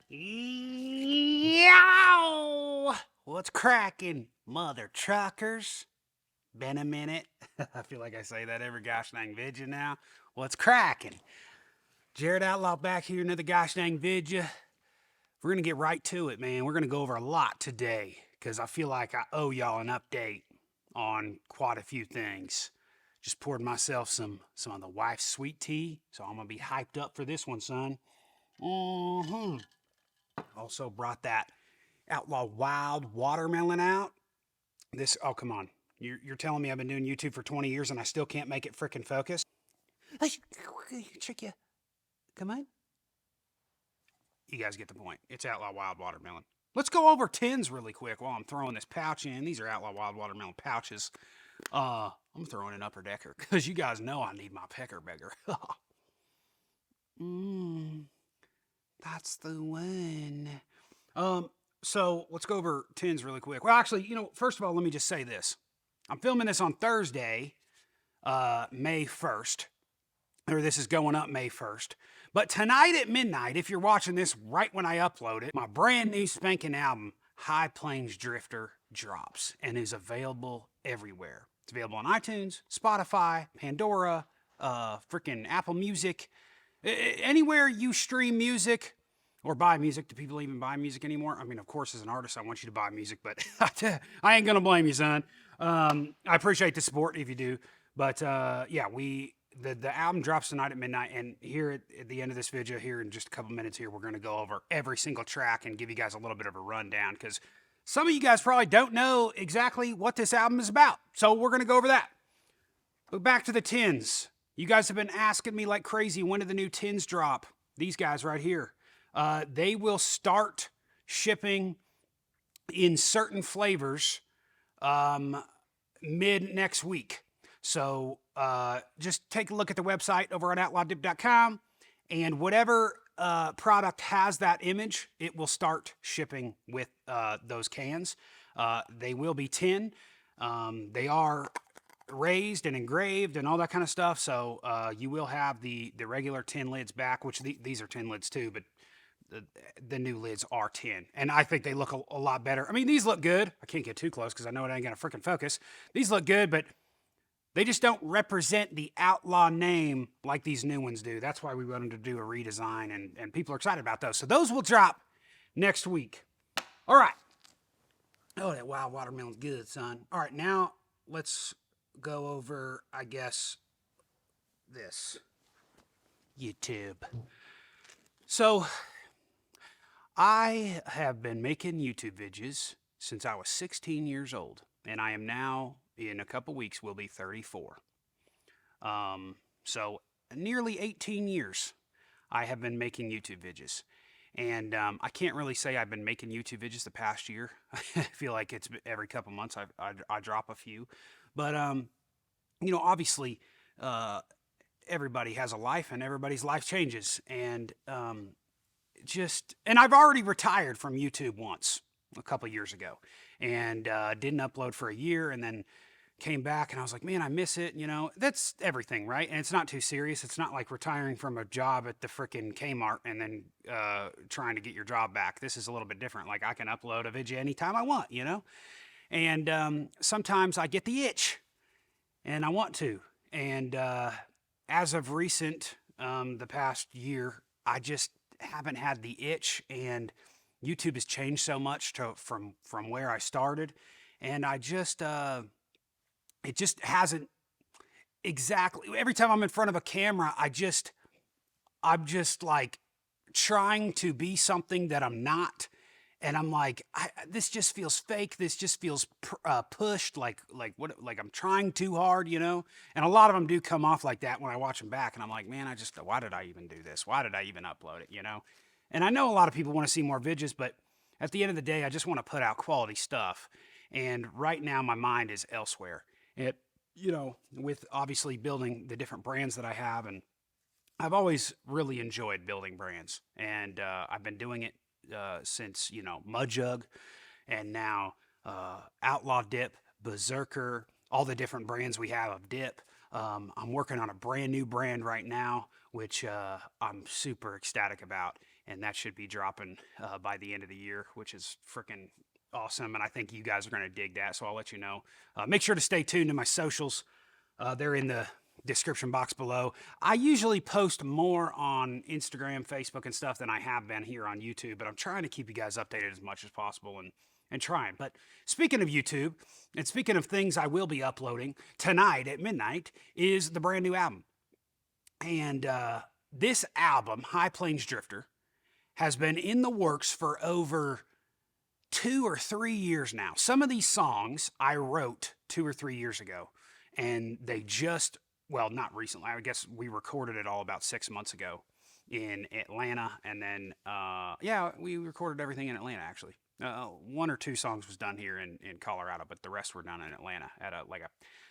Yow! What's cracking, mother truckers? Been a minute. I feel like I say that every gosh dang vidya now. What's cracking? Jared Outlaw back here, another gosh dang vidya. We're gonna get right to it, man. We're gonna go over a lot today because I feel like I owe y'all an update on quite a few things. Just poured myself some of the wife's sweet tea, so I'm gonna be hyped up for this one, son. Mm-hmm. Also brought that Outlaw Wild Watermelon out. Oh, come on. You're telling me I've been doing YouTube for 20 years and I still can't make it frickin' focus? Trick you. Come on. You guys get the point. It's Outlaw Wild Watermelon. Let's go over tins really quick while I'm throwing this pouch in. These are Outlaw Wild Watermelon pouches. I'm throwing an upper decker because you guys know I need my pecker beggar. That's the one. So let's go over tins really quick. Well, actually, first of all, let me just say this. I'm filming this on Thursday, May 1st. Or this is going up May 1st. But tonight at midnight, if you're watching this right when I upload it, my brand new spanking album, High Plains Drifter, drops and is available everywhere. It's available on iTunes, Spotify, Pandora, freaking Apple Music, anywhere you stream music or buy music. Do people even buy music anymore? I mean, of course, as an artist, I want you to buy music, but I ain't gonna blame you, son. I appreciate the support if you do. But yeah, the album drops tonight at midnight, and here at the end of this video, here in just a couple minutes here, we're going to go over every single track and give you guys a little bit of a rundown, because some of you guys probably don't know exactly what this album is about. So we're going to go over that. But back to the tins. You guys have been asking me like crazy, when do the new tins drop? These guys right here. They will start shipping in certain flavors mid next week. So just take a look at the website over at outlawdip.com, and whatever product has that image, it will start shipping with those cans. They will be tin. They are raised and engraved and all that kind of stuff. So you will have the regular tin lids back, which these are tin lids too, but the new lids are tin, and I think they look a lot better. I mean, these look good. I can't get too close because I know it ain't gonna freaking focus. These look good, but they just don't represent the Outlaw name like these new ones do. That's why we wanted to do a redesign, and people are excited about those. So those will drop next week. All right. Oh, that wild watermelon's good, son. All right, now let's go over, I guess, this. YouTube. So I have been making YouTube videos since I was 16 years old, and I am now, in a couple weeks, will be 34. So nearly 18 years I have been making YouTube videos. And I can't really say I've been making YouTube videos the past year. I feel like it's every couple months I drop a few. But, obviously, everybody has a life and everybody's life changes. And and I've already retired from YouTube once, a couple years ago, and didn't upload for a year, and then came back, and I was like, man, I miss it. That's everything, right? And it's not too serious. It's not like retiring from a job at the frickin' Kmart and then trying to get your job back. This is a little bit different. Like, I can upload a video anytime I want, And sometimes I get the itch, and I want to. And as of recent, the past year, I just haven't had the itch, and YouTube has changed so much from where I started, and I just it just hasn't exactly. Every time I'm in front of a camera, I'm just like trying to be something that I'm not, and I'm like, this just feels fake. This just feels pushed, like I'm trying too hard, And a lot of them do come off like that when I watch them back, and I'm like, man, why did I even do this? Why did I even upload it? And I know a lot of people want to see more videos, but at the end of the day, I just want to put out quality stuff. And right now, my mind is elsewhere. With obviously building the different brands that I have, and I've always really enjoyed building brands, and I've been doing it since Mud Jug, and now Outlaw Dip, Berserker, all the different brands we have of dip. I'm working on a brand new brand right now, which I'm super ecstatic about. and that should be dropping by the end of the year, which is freaking awesome. And I think you guys are going to dig that. So I'll let you know. Make sure to stay tuned to my socials. They're in the description box below. I usually post more on Instagram, Facebook, and stuff than I have been here on YouTube, but I'm trying to keep you guys updated as much as possible and trying. But speaking of YouTube, and speaking of things I will be uploading tonight at midnight, is the brand new album. And this album, High Plains Drifter, has been in the works for over 2 or 3 years now. Some of these songs I wrote 2 or 3 years ago, and they just, well, not recently. I guess we recorded it all about 6 months ago in Atlanta, and then yeah, we recorded everything in Atlanta actually. 1 or 2 songs was done here in Colorado, but the rest were done in Atlanta at a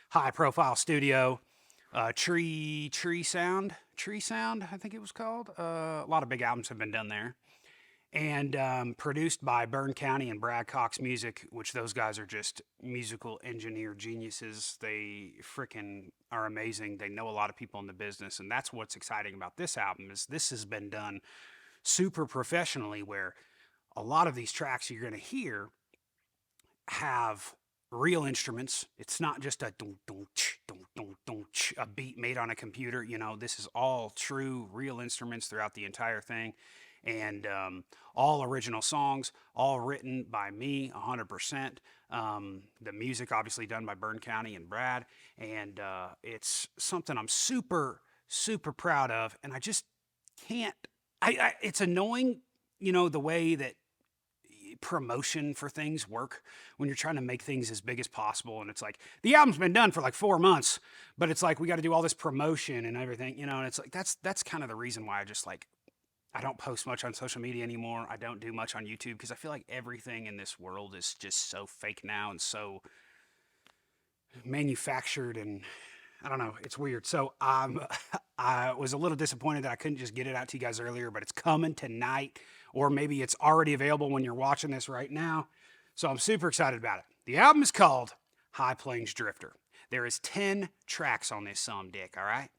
high profile studio. Tree Sound, I think it was called. A lot of big albums have been done there, and produced by Byrne County and Brad Cox Music, which those guys are just musical engineer geniuses. They freaking are amazing. They know a lot of people in the business, and that's what's exciting about this album is this has been done super professionally, where a lot of these tracks you're going to hear have real instruments. It's not just a dun, dun, ch, dun, dun, dun, ch, a beat made on a computer. You know, this is all true, real instruments throughout the entire thing, and all original songs, all written by me, 100%. The music obviously done by Byrne County and Brad, and it's something I'm super, super proud of, and I just can't. It's annoying, you know, the way that promotion for things work when you're trying to make things as big as possible, and it's like the album's been done for like 4 months, but it's like we got to do all this promotion and everything, you know, and it's like that's kind of the reason why I don't post much on social media anymore. I don't do much on YouTube because I feel like everything in this world is just so fake now and so manufactured, and I don't know, it's weird. So I was a little disappointed that I couldn't just get it out to you guys earlier, but it's coming tonight, or maybe it's already available when you're watching this right now. So I'm super excited about it. The album is called High Plains Drifter. There is 10 tracks on this song, Dick, all right?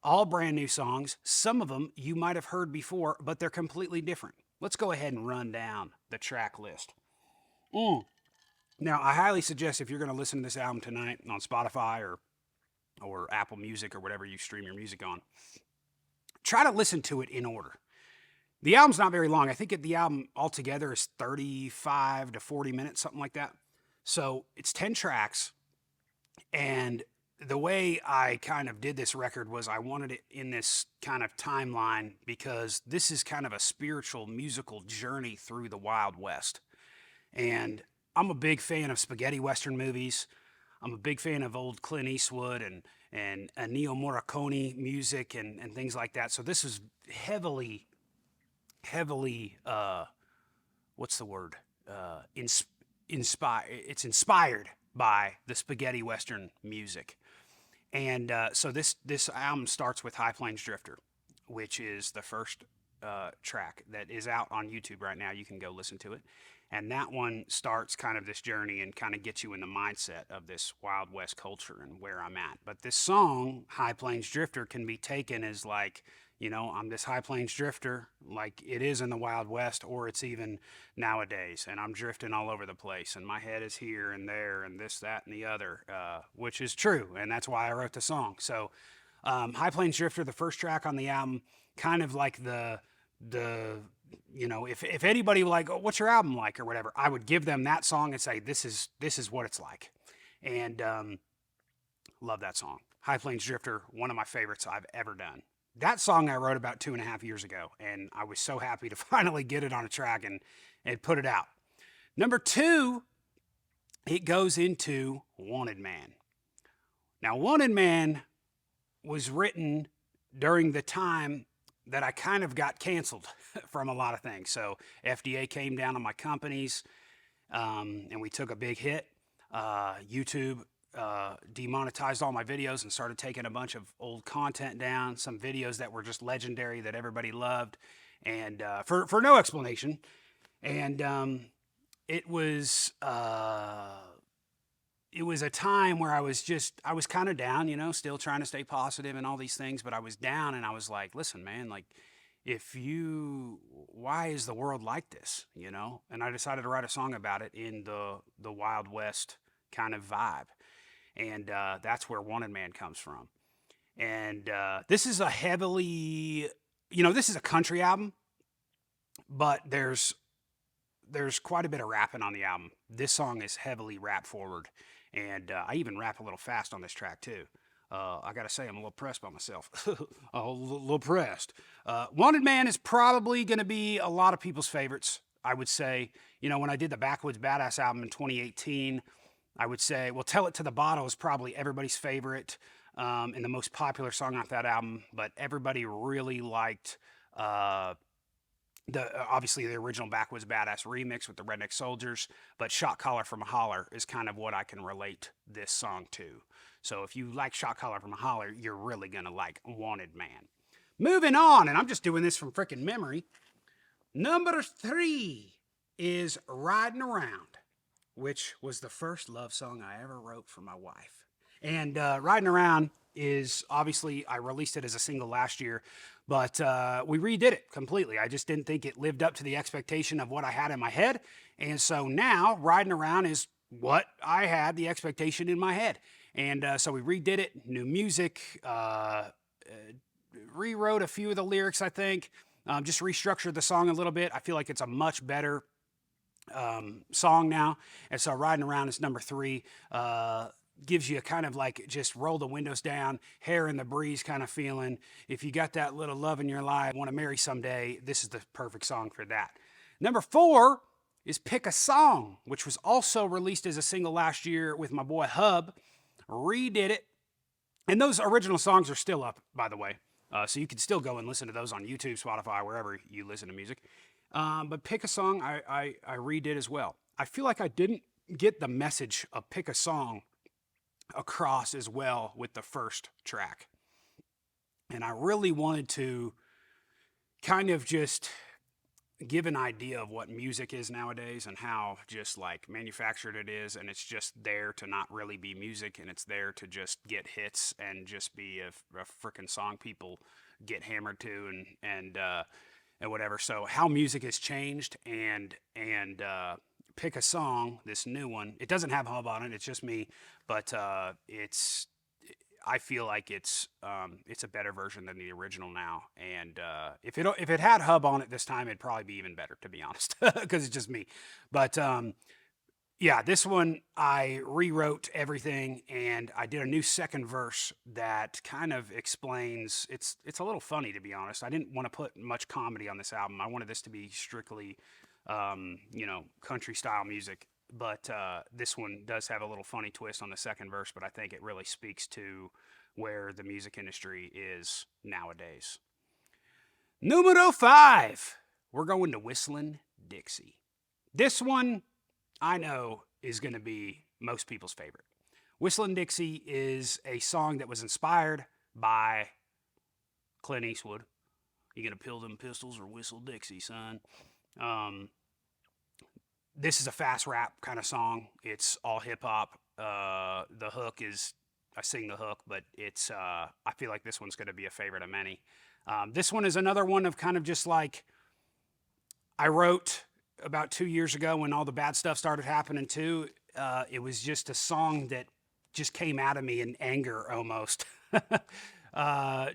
All brand new songs. Some of them you might have heard before, but they're completely different. Let's go ahead and run down the track list. Now, I highly suggest if you're going to listen to this album tonight on Spotify or Apple Music or whatever you stream your music on, try to listen to it in order. The album's not very long. I think the album altogether is 35 to 40 minutes, something like that. So it's 10 tracks, and the way I kind of did this record was I wanted it in this kind of timeline because this is kind of a spiritual musical journey through the Wild West. And I'm a big fan of spaghetti Western movies. I'm a big fan of old Clint Eastwood and Ennio Morricone music and things like that. So this is heavily, what's the word? It's inspired by the spaghetti Western music. And so this album starts with High Plains Drifter, which is the first track that is out on YouTube right now. You can go listen to it. And that one starts kind of this journey and kind of gets you in the mindset of this Wild West culture and where I'm at. But this song, High Plains Drifter, can be taken as like, you know, I'm this High Plains drifter like it is in the Wild West, or it's even nowadays, and I'm drifting all over the place, and my head is here and there and this, that, and the other, which is true, and that's why I wrote the song. So High Plains Drifter, the first track on the album, kind of like the you know, if anybody like, oh, what's your album like or whatever, I would give them that song and say, this is what it's like. And love that song. High Plains Drifter, one of my favorites I've ever done. That song I wrote about 2.5 years ago, and I was so happy to finally get it on a track and put it out. Number 2, it goes into Wanted Man. Now, Wanted Man was written during the time that I kind of got canceled from a lot of things. So FDA came down on my companies, and we took a big hit. YouTube demonetized all my videos and started taking a bunch of old content down, some videos that were just legendary that everybody loved, and for no explanation. And it was a time where I was kind of down, you know, still trying to stay positive and all these things, but I was down, and I was like, listen, man, like, if you, why is the world like this, you know? And I decided to write a song about it in the Wild West kind of vibe. And that's where Wanted Man comes from. And this is a heavily, this is a country album, but there's quite a bit of rapping on the album. This song is heavily rap forward, and I even rap a little fast on this track too. I gotta say, I'm a little pressed by myself. A little pressed. Wanted Man is probably gonna be a lot of people's favorites. I would say, when I did the Backwoods Badass album in 2018, I would say, well, Tell It to the Bottle is probably everybody's favorite and the most popular song off that album. But everybody really liked uh, obviously the original Backwoods Badass remix with the Redneck Soldiers, but Shot Caller from a Holler is kind of what I can relate this song to. So if you like Shot Caller from a Holler, you're really gonna like Wanted Man. Moving on, and I'm just doing this from freaking memory. Number 3 is Riding Around, which was the first love song I ever wrote for my wife. And Riding Around is obviously, I released it as a single last year, but we redid it completely. I just didn't think it lived up to the expectation of what I had in my head. And so now Riding Around is what I had the expectation in my head. And so we redid it, new music, rewrote a few of the lyrics, I think, just restructured the song a little bit. I feel like it's a much better song now. And so Riding Around is number 3. Gives you a kind of like just roll the windows down, hair in the breeze kind of feeling. If you got that little love in your life, want to marry someday, this is the perfect song for that. Number 4 is Pick a Song, which was also released as a single last year with my boy Hub. Redid it. And those original songs are still up, by the way. So you can still go and listen to those on YouTube, Spotify, wherever you listen to music. But Pick a Song, I redid as well. I feel like I didn't get the message of Pick a Song across as well with the first track. And I really wanted to kind of just give an idea of what music is nowadays and how just like manufactured it is, and it's just there to not really be music, and it's there to just get hits and just be a freaking song people get hammered to and whatever. So how music has changed, and Pick a Song, this new one. It doesn't have Hub on it. It's just me, but I feel like it's a better version than the original now. And if it had Hub on it this time, it'd probably be even better, to be honest, because it's just me. But yeah, this one I rewrote everything, and I did a new second verse that kind of explains. It's a little funny, to be honest. I didn't want to put much comedy on this album. I wanted this to be strictly country style music. But this one does have a little funny twist on the second verse, but I think it really speaks to where the music industry is nowadays. Numero 5, we're going to Whistling Dixie. This one I know is going to be most people's favorite. Whistling Dixie is a song that was inspired by Clint Eastwood. You gonna pill them pistols or whistle Dixie, son? This is a fast rap kind of song. It's all hip hop. The hook is, I sing the hook, but it's, I feel like this one's going to be a favorite of many. This one is another one of kind of just like, I wrote about 2 years ago when all the bad stuff started happening too. It was just a song that just came out of me in anger almost.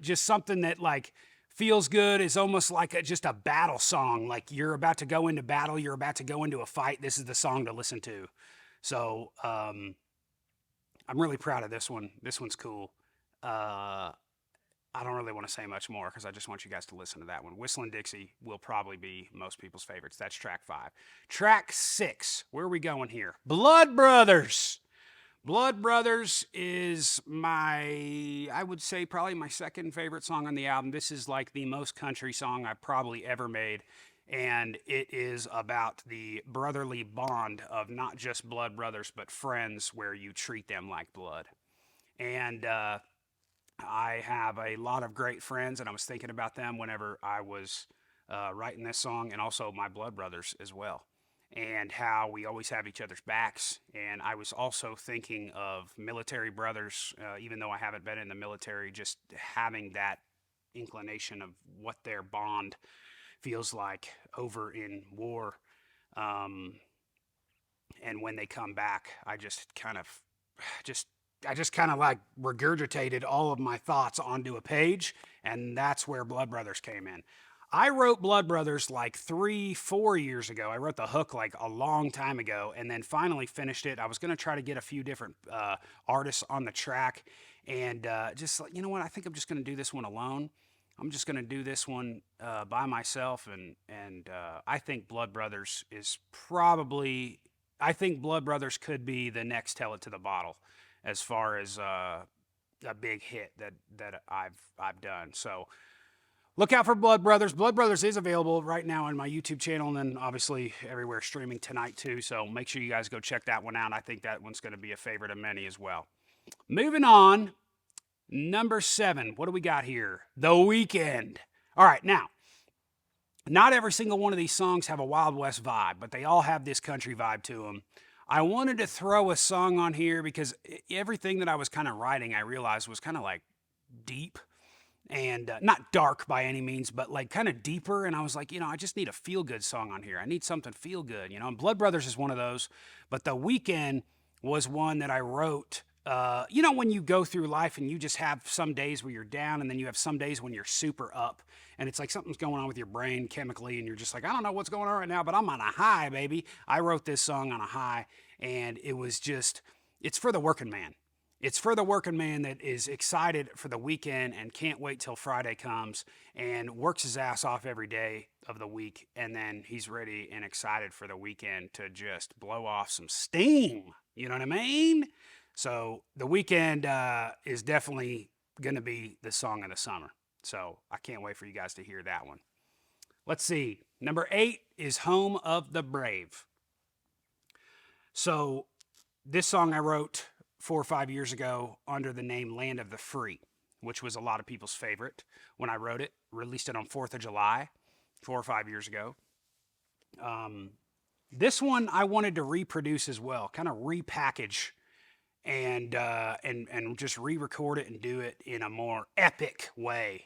Just something that like feels good. Is almost like just a battle song. Like you're about to go into battle, you're about to go into a fight. This is the song to listen to. So I'm really proud of this one. This one's cool. I don't really want to say much more because I just want you guys to listen to that one. Whistling Dixie will probably be most people's favorites. That's track 5. Track 6, where are we going here? Blood Brothers. Blood Brothers is I would say, probably my second favorite song on the album. This is like the most country song I've probably ever made. And it is about the brotherly bond of not just blood brothers, but friends where you treat them like blood. And I have a lot of great friends, and I was thinking about them whenever I was writing this song, and also my blood brothers as well, and how we always have each other's backs. And I was also thinking of military brothers, even though I haven't been in the military, just having that inclination of what their bond feels like over in war. Um, and when they come back, just I just kind of like regurgitated all of my thoughts onto a page, and that's where Blood Brothers came in. I wrote Blood Brothers like 3, 4 years ago. I wrote the hook like a long time ago, and then finally finished it. I was gonna try to get a few different artists on the track, and just like, you know what? I think I'm just gonna do this one alone. I'm just gonna do this one by myself, and I think Blood Brothers is probably. I think Blood Brothers could be the next Tell It to the Bottle, as far as a big hit that I've done. So look out for Blood Brothers. Blood Brothers is available right now on my YouTube channel, and then obviously everywhere streaming tonight too. So make sure you guys go check that one out. I think that one's going to be a favorite of many as well. Moving on, number 7. What do we got here? The Weeknd. All right, now. Not every single one of these songs have a Wild West vibe, but they all have this country vibe to them. I wanted to throw a song on here because everything that I was kind of writing, I realized was kind of like deep and not dark by any means, but like kind of deeper. And I was like, I just need a feel good song on here. I need something feel good, And Blood Brothers is one of those, but The Weeknd was one that I wrote. When you go through life and you just have some days where you're down, and then you have some days when you're super up, and it's like something's going on with your brain chemically, and you're just like, I don't know what's going on right now, but I'm on a high, baby. I wrote this song on a high, and it's for the working man. It's for the working man that is excited for the weekend and can't wait till Friday comes and works his ass off every day of the week, and then he's ready and excited for the weekend to just blow off some steam. You know what I mean? So The Weeknd is definitely going to be the song of the summer. So I can't wait for you guys to hear that one. Let's see. Number 8 is Home of the Brave. So this song I wrote 4 or 5 years ago under the name Land of the Free, which was a lot of people's favorite when I wrote it. Released it on 4th of July 4 or 5 years ago. This one I wanted to reproduce as well, kind of repackage and just re-record it and do it in a more epic way.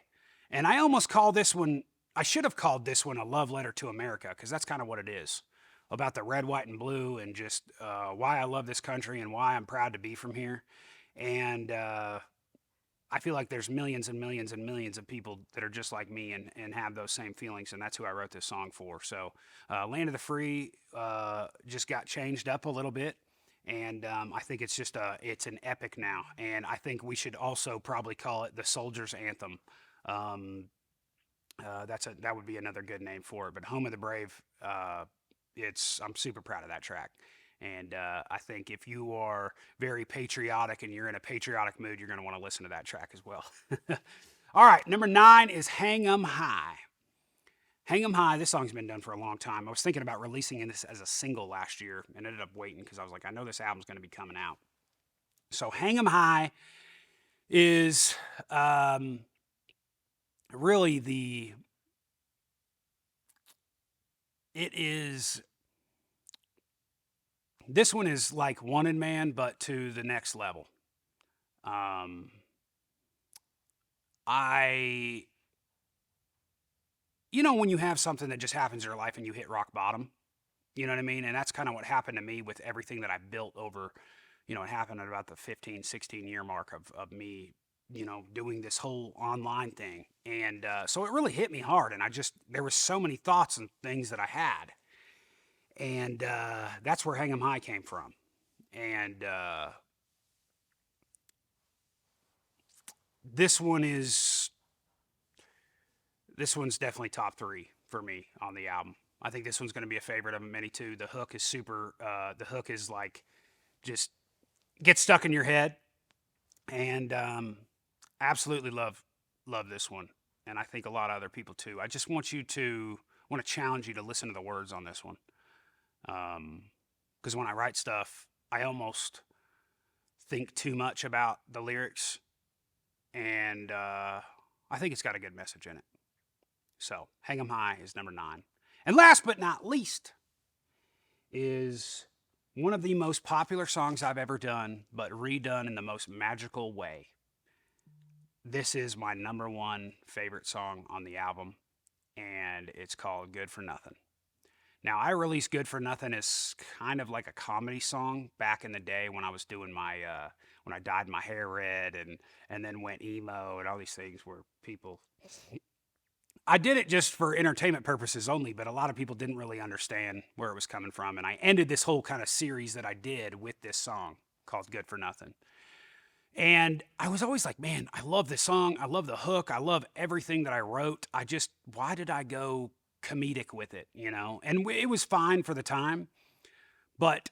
And I almost call this one, I should have called this one A Love Letter to America, because that's kind of what it is, about the red, white, and blue, and just why I love this country and why I'm proud to be from here. And I feel like there's millions and millions and millions of people that are just like me and have those same feelings, and that's who I wrote this song for. So Land of the Free just got changed up a little bit. And I think it's it's an epic now. And I think we should also probably call it the Soldier's Anthem. That would be another good name for it. But Home of the Brave, I'm super proud of that track. And I think if you are very patriotic and you're in a patriotic mood, you're going to want to listen to that track as well. All right, number 9 is Hang 'Em High. Hang 'Em High, this song's been done for a long time. I was thinking about releasing this as a single last year and ended up waiting because I was like, I know this album's going to be coming out. So Hang 'Em High is really this one is like Wanted Man, but to the next level. When you have something that just happens in your life and you hit rock bottom, you know what I mean? And that's kind of what happened to me with everything that I built over, it happened at about the 15, 16 year mark of me, doing this whole online thing. And so it really hit me hard. And there was so many thoughts and things that I had. And that's where Hang 'Em High came from. And this one's definitely top 3 for me on the album. I think this one's going to be a favorite of many too. The hook is like, just gets stuck in your head. And absolutely love this one. And I think a lot of other people too. I just want to challenge you to listen to the words on this one. Because when I write stuff, I almost think too much about the lyrics. And I think it's got a good message in it. So, Hang 'Em High is number 9. And last but not least is one of the most popular songs I've ever done, but redone in the most magical way. This is my number one favorite song on the album, and it's called Good for Nothing. Now, I released Good for Nothing as kind of like a comedy song back in the day when I was doing when I dyed my hair red and then went emo and all these things where people. I did it just for entertainment purposes only, but a lot of people didn't really understand where it was coming from. And I ended this whole kind of series that I did with this song called Good for Nothing. And I was always like, man, I love this song. I love the hook. I love everything that I wrote. Why did I go comedic with it, you know? And it was fine for the time, but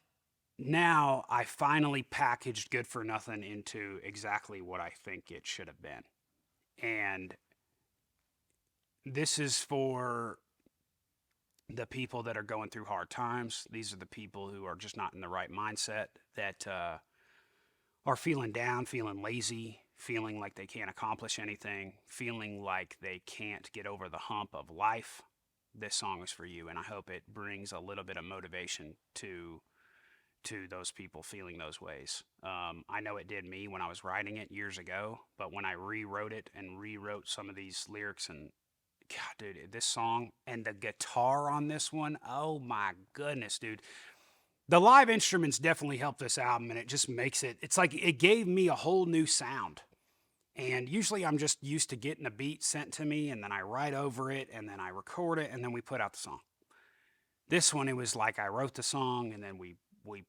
now I finally packaged Good for Nothing into exactly what I think it should have been. And this is for the people that are going through hard times. These are the people who are just not in the right mindset, that are feeling down, feeling lazy, feeling like they can't accomplish anything, feeling like they can't get over the hump of life. This song is for you, and I hope it brings a little bit of motivation to those people feeling those ways. I know it did me when I was writing it years ago, but when I rewrote it and rewrote some of these lyrics, and God, dude, this song and the guitar on this one, oh my goodness, dude. The live instruments definitely help this album, and it just makes it's like it gave me a whole new sound. And usually I'm just used to getting a beat sent to me, and then I write over it, and then I record it, and then we put out the song. This one, it was like I wrote the song, and then we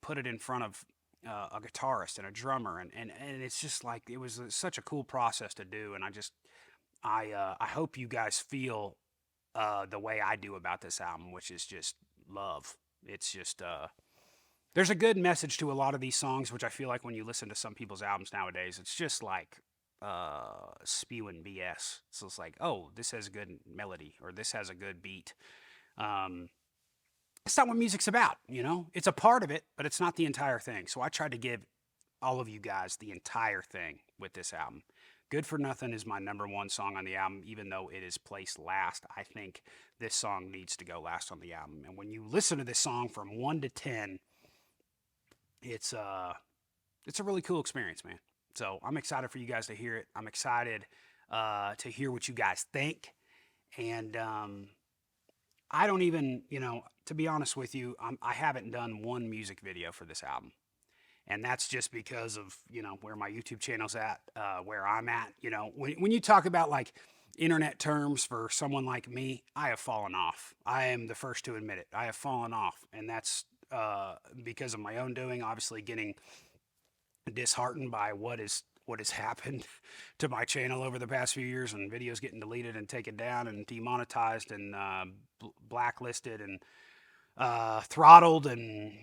put it in front of a guitarist and a drummer, and it's just like it was such a cool process to do. And I hope you guys feel the way I do about this album, which is just love. It's just there's a good message to a lot of these songs, which I feel like when you listen to some people's albums nowadays, it's just like spewing BS. So it's like, oh, this has a good melody or this has a good beat. Um, it's not what music's about, you know? It's a part of it, but it's not the entire thing. So I tried to give all of you guys the entire thing with this album. Good for Nothing is my number one song on the album, even though it is placed last. I think this song needs to go last on the album. And when you listen to this song from 1 to 10, it's it's a really cool experience, man. So I'm excited for you guys to hear it. I'm excited to hear what you guys think. And I don't even, you know, to be honest with you, I haven't done one music video for this album. And that's just because of, you know, where my YouTube channel's at, where I'm at. You know, when you talk about like internet terms for someone like me, I have fallen off. I am the first to admit it. I have fallen off. And that's because of my own doing, obviously getting disheartened by what has happened to my channel over the past few years, and videos getting deleted and taken down and demonetized and blacklisted and throttled and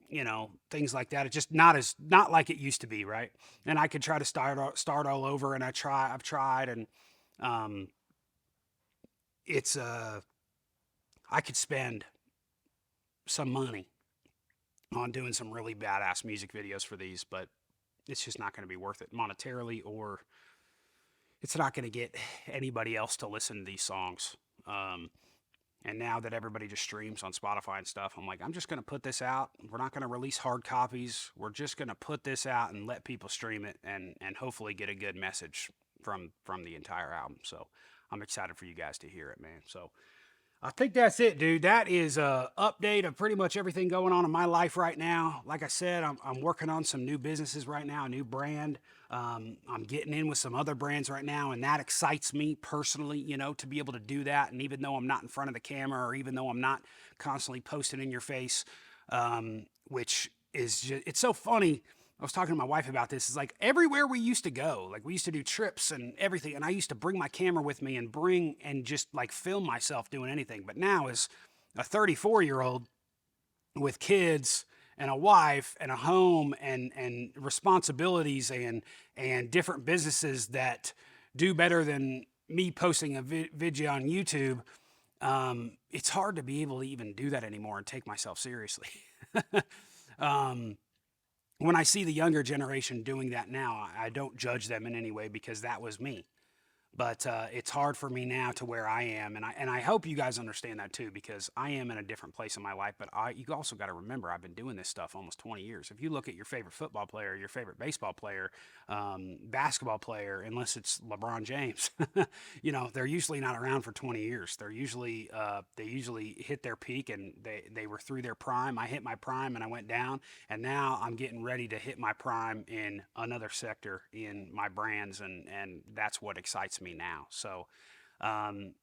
you know things like that. It's just not like it used to be, right? And I could try to start all over, and I've tried, and um, it's I could spend some money on doing some really badass music videos for these, but it's just not going to be worth it monetarily, or it's not going to get anybody else to listen to these songs. And now that everybody just streams on Spotify and stuff, I'm like, I'm just going to put this out. We're not going to release hard copies. We're just going to put this out and let people stream it, and hopefully get a good message from the entire album. So I'm excited for you guys to hear it, man. So I think that's it, dude. That is a update of pretty much everything going on in my life right now. Like I said, I'm working on some new businesses right now, a new brand. I'm getting in with some other brands right now, and that excites me personally, you know, to be able to do that. And even though I'm not in front of the camera, or even though I'm not constantly posting in your face, which is just, it's so funny. I was talking to my wife about this. It's like everywhere we used to go, like we used to do trips and everything, and I used to bring my camera with me and just like film myself doing anything. But now, as a 34-year-old with kids and a wife and a home and responsibilities and different businesses that do better than me posting a video on YouTube, it's hard to be able to even do that anymore and take myself seriously. When I see the younger generation doing that now, I don't judge them in any way because that was me. But it's hard for me now to where I am, and I hope you guys understand that too, because I am in a different place in my life. But you also got to remember, I've been doing this stuff almost 20 years. If you look at your favorite football player, your favorite baseball player, basketball player, unless it's LeBron James, they're usually not around for 20 years. They usually hit their peak, and they were through their prime. I hit my prime and I went down, and now I'm getting ready to hit my prime in another sector in my brands, and that's what excites me now. So I'm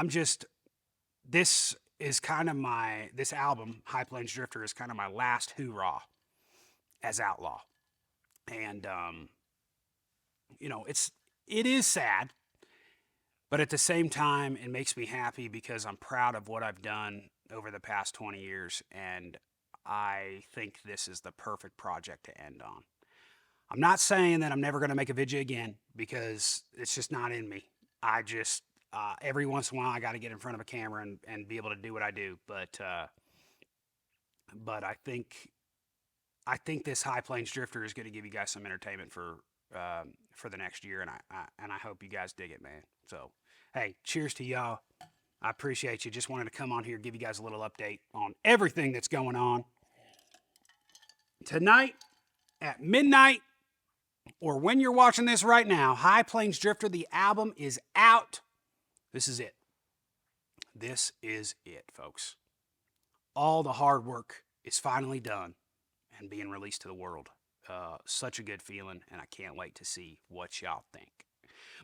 just this album, High Plains Drifter, is kind of my last hoorah as Outlaw. And it is sad, but at the same time it makes me happy because I'm proud of what I've done over the past 20 years, and I think this is the perfect project to end on. I'm not saying that I'm never going to make a video again, because it's just not in me. I just every once in a while I got to get in front of a camera and be able to do what I do. But I think this High Plains Drifter is going to give you guys some entertainment for the next year, and I hope you guys dig it, man. So hey, cheers to y'all. I appreciate you. Just wanted to come on here, give you guys a little update on everything that's going on tonight at midnight. Or when you're watching this right now, High Plains Drifter, the album is out. This is it. This is it, folks. All the hard work is finally done and being released to the world. Such a good feeling, and I can't wait to see what y'all think.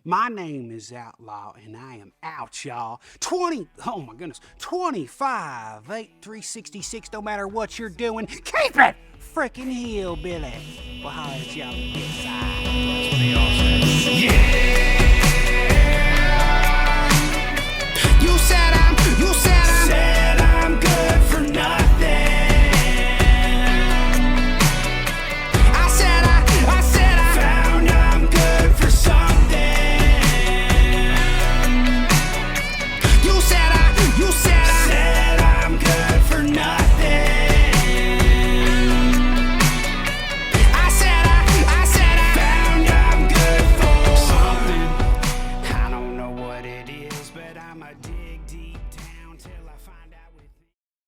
My name is Outlaw, and I am out, y'all. 25, 8, 366, no matter what you're doing, keep it freaking hillbilly. We'll holler at y'all on the side. That's what they all say. Yeah! You said I'm good for nothing. I said I found I'm good for something. You said I'm good for nothing. I said I found I'm good for something. I don't know what it is, but I'm addicted.